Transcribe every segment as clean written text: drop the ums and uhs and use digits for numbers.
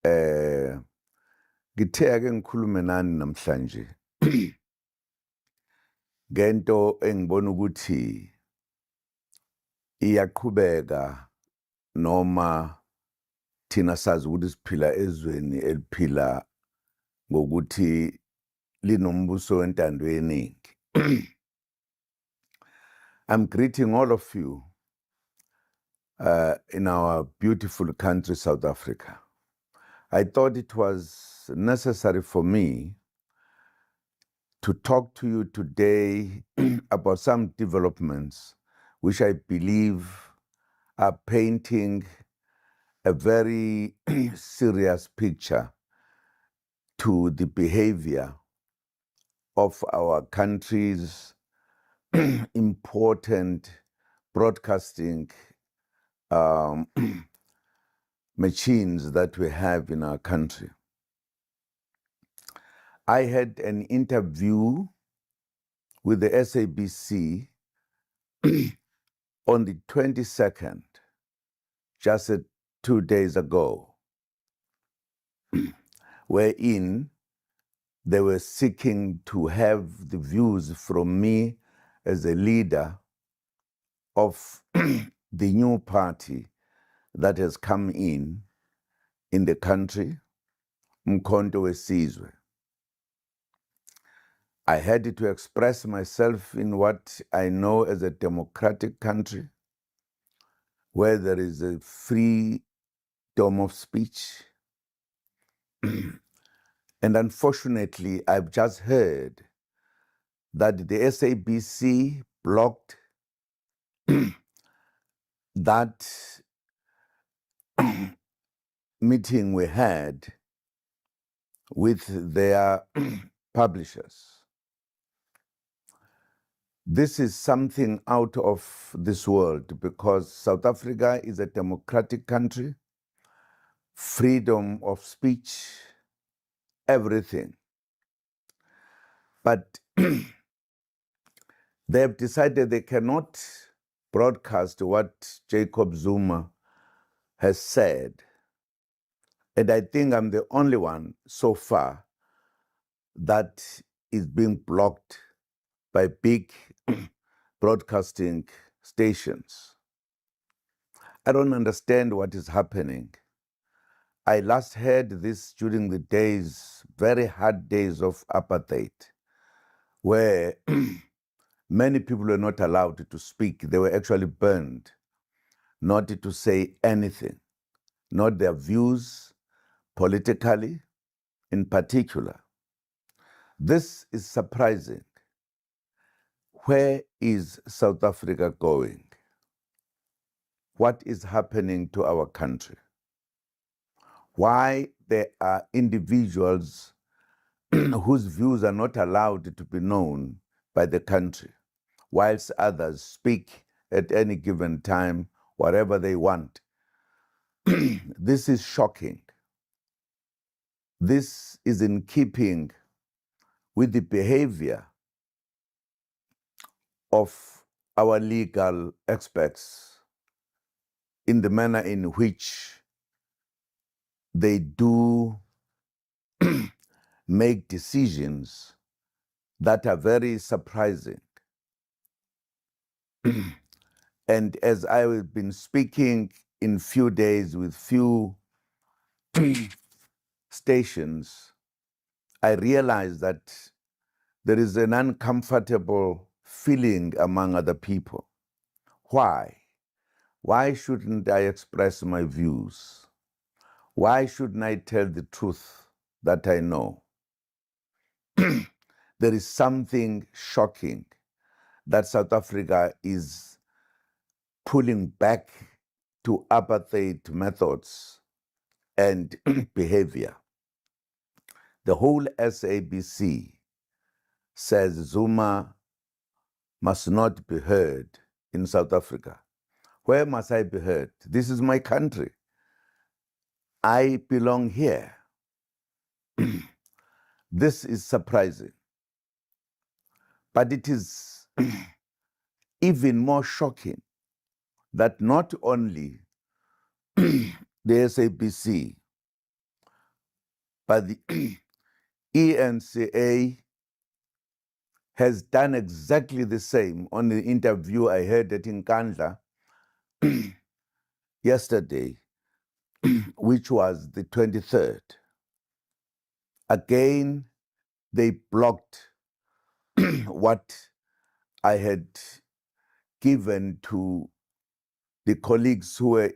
ngithe ake ngikhulume nani namhlanje ngento engibona ukuthi iyaqhubeka noma thina sazi ukuthi siphila ezweni eliphila ngokuthi linombuso wentando yeningi. I'm greeting all of you in our beautiful country, South Africa. I thought it was necessary for me to talk to you today about some developments which I believe are painting a very serious picture to the behavior of our country's important broadcasting machines that we have in our country. I had an interview with the SABC on the 22nd, just 2 days ago, wherein they were seeking to have the views from me as a leader of the new party that has come in the country, Mkhonto weSizwe. I had to express myself in what I know as a democratic country, where there is a freedom of speech. And unfortunately, I've just heard that the SABC blocked that meeting we had with their publishers. This is something out of this world because South Africa is a democratic country, freedom of speech, everything. But they have decided they cannot broadcast what Jacob Zuma has said. And I think I'm the only one so far that is being blocked by big broadcasting stations. I don't understand what is happening. I last heard this during the days, very hard days of apartheid, where many people were not allowed to speak. They were actually burned, not to say anything, not their views politically in particular. This is surprising. Where is South Africa going? What is happening to our country? Why there are individuals whose views are not allowed to be known by the country, whilst others speak at any given time, whatever they want. This is shocking. This is in keeping with the behavior of our legal experts in the manner in which they do make decisions that are very surprising. And as I have been speaking in few days with few stations, I realize that there is an uncomfortable feeling among other people. Why? Why shouldn't I express my views? Why shouldn't I tell the truth that I know? There is something shocking that South Africa is pulling back to apartheid methods and behavior. The whole SABC says Zuma must not be heard in South Africa. Where must I be heard? This is my country. I belong here. This is surprising. But it is even more shocking that not only the SABC, But the ENCA has done exactly the same. On the interview I heard at Nkandla yesterday, which was the 23rd. Again, they blocked what I had given to the colleagues who were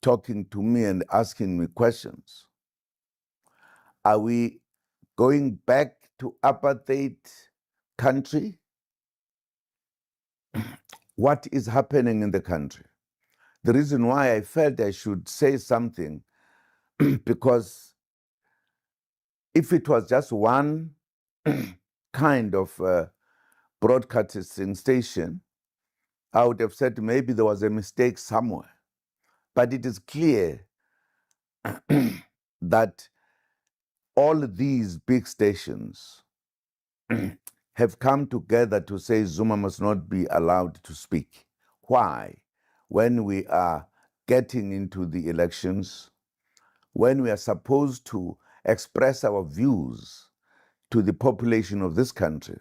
talking to me and asking me questions. Are we going back to apartheid country? What is happening in the country? The reason why I felt I should say something, because if it was just one kind of broadcasting station, I would have said maybe there was a mistake somewhere. But it is clear that all these big stations have come together to say Zuma must not be allowed to speak. Why? When we are getting into the elections, when we are supposed to express our views to the population of this country,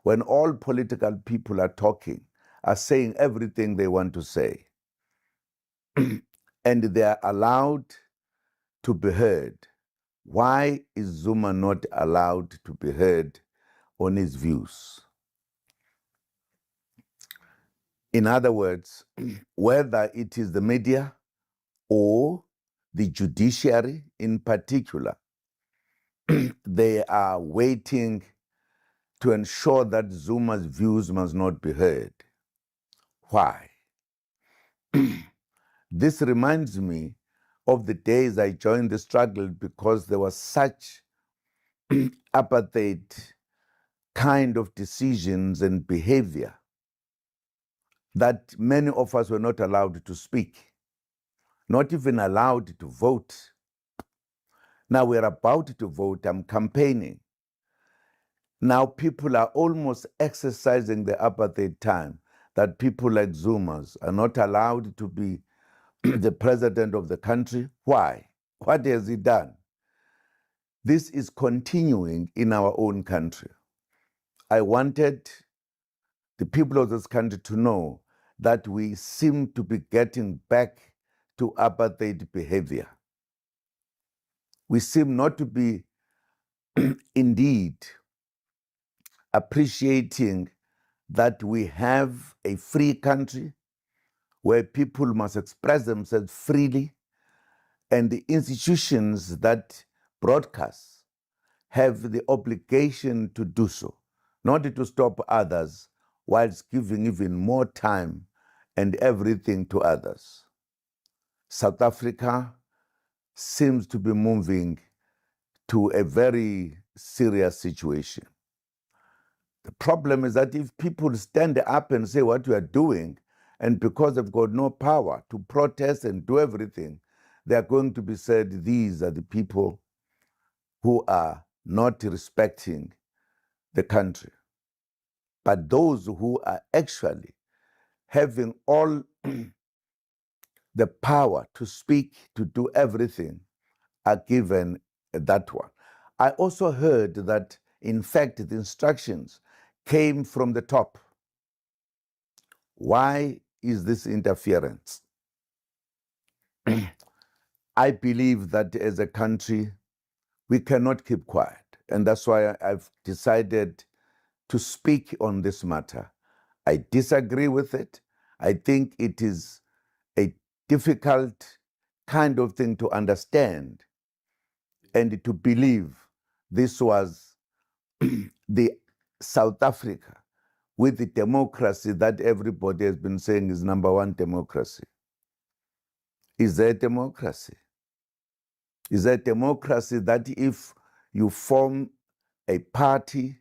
when all political people are talking, are saying everything they want to say, and they are allowed to be heard. Why is Zuma not allowed to be heard on his views? In other words, whether it is the media or the judiciary in particular, they are waiting to ensure that Zuma's views must not be heard. Why? This reminds me of the days I joined the struggle, because there was such apartheid kind of decisions and behavior that many of us were not allowed to speak, not even allowed to vote. Now we're about to vote, I'm campaigning. Now people are almost exercising the apartheid time, that people like Zumas are not allowed to be the president of the country. Why? What has he done? This is continuing in our own country. I wanted the people of this country to know that we seem to be getting back to apartheid behavior. We seem not to be indeed appreciating that we have a free country where people must express themselves freely, and the institutions that broadcast have the obligation to do so, not to stop others whilst giving even more time and everything to others. South Africa seems to be moving to a very serious situation. The problem is that if people stand up and say what we are doing, and because they've got no power to protest and do everything, they are going to be said, these are the people who are not respecting the country. But those who are actually having all the power to speak, to do everything, are given that one. I also heard that, in fact, the instructions came from the top. Why is this interference? I believe that as a country, we cannot keep quiet. And that's why I've decided to speak on this matter. I disagree with it. I think it is a difficult kind of thing to understand and to believe this was the South Africa with the democracy that everybody has been saying is number one democracy. Is there a democracy? Is there a democracy that if you form a party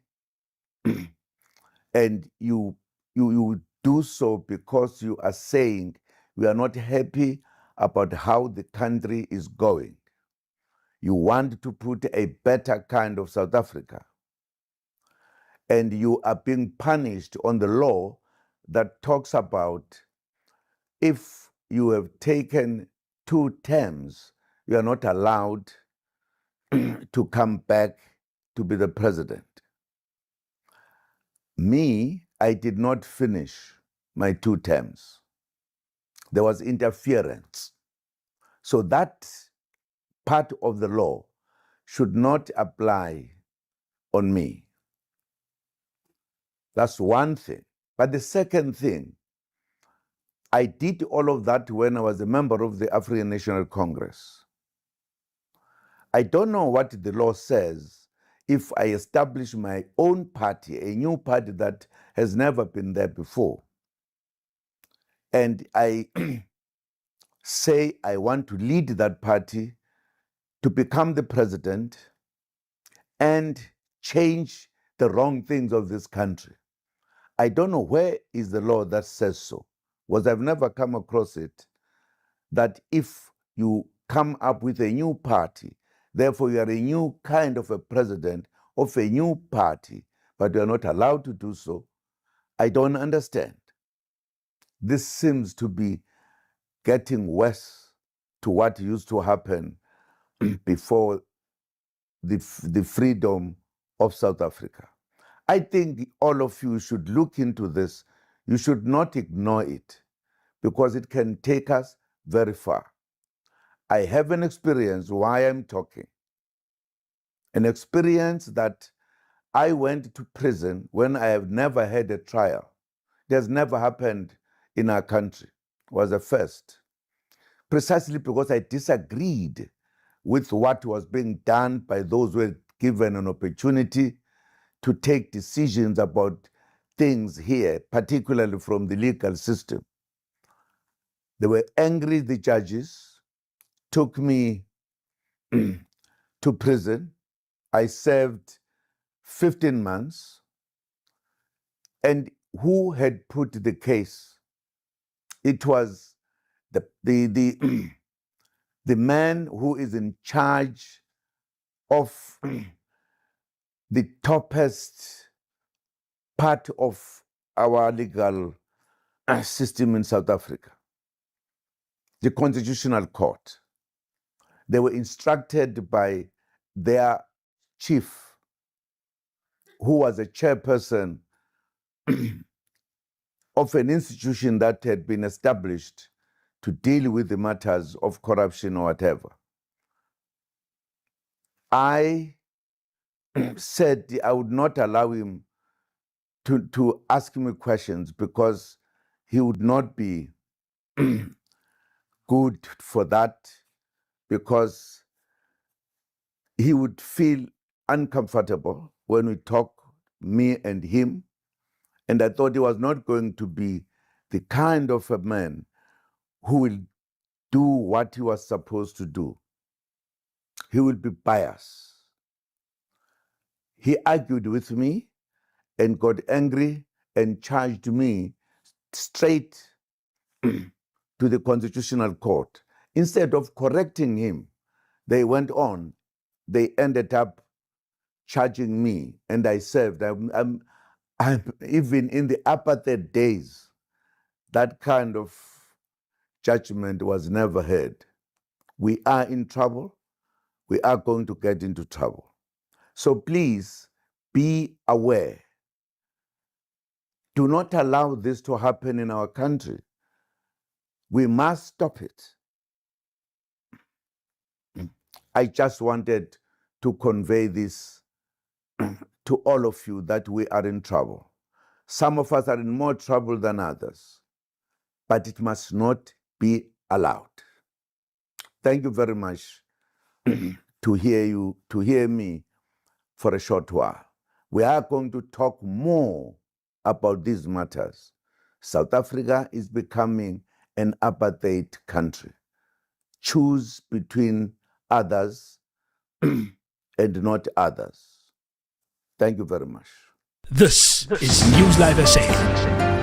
and you do so because you are saying we are not happy about how the country is going, you want to put a better kind of South Africa, and you are being punished on the law that talks about if you have taken 2 terms, you are not allowed to come back to be the president. Me, I did not finish my 2 terms. There was interference. So that part of the law should not apply on me. That's one thing. But the second thing, I did all of that when I was a member of the African National Congress. I don't know what the law says if I establish my own party, a new party that has never been there before, and I say I want to lead that party to become the president and change the wrong things of this country. I don't know where is the law that says so, because I've never come across it, that if you come up with a new party, therefore you are a new kind of a president of a new party, but you are not allowed to do so. I don't understand. This seems to be getting worse to what used to happen before the freedom of South Africa. I think all of you should look into this. You should not ignore it, because it can take us very far. I have an experience why I'm talking. An experience that I went to prison when I have never had a trial. It has never happened in our country. It was a first. Precisely because I disagreed with what was being done by those who were given an opportunity to take decisions about things here, particularly from the legal system. They were angry, the judges took me to prison. I served 15 months. And who had put the case? It was the man who is in charge of the toppest part of our legal system in South Africa, the Constitutional Court. They were instructed by their chief, who was a chairperson of an institution that had been established to deal with the matters of corruption or whatever. I said I would not allow him to ask me questions, because he would not be good for that, because he would feel uncomfortable when we talk, me and him. And I thought he was not going to be the kind of a man who will do what he was supposed to do. He will be biased. He argued with me and got angry and charged me straight to the Constitutional Court. Instead of correcting him, they went on. They ended up charging me, and I served. I'm even in the apartheid days, that kind of judgment was never heard. We are in trouble. We are going to get into trouble. So please be aware. Do not allow this to happen in our country. We must stop it. I just wanted to convey this to all of you, that we are in trouble. Some of us are in more trouble than others, but it must not be allowed. Thank you very much to hear me for a short while. We are going to talk more about these matters. South Africa is becoming an apartheid country. Choose between others and not others. Thank you very much. This is News Live SA.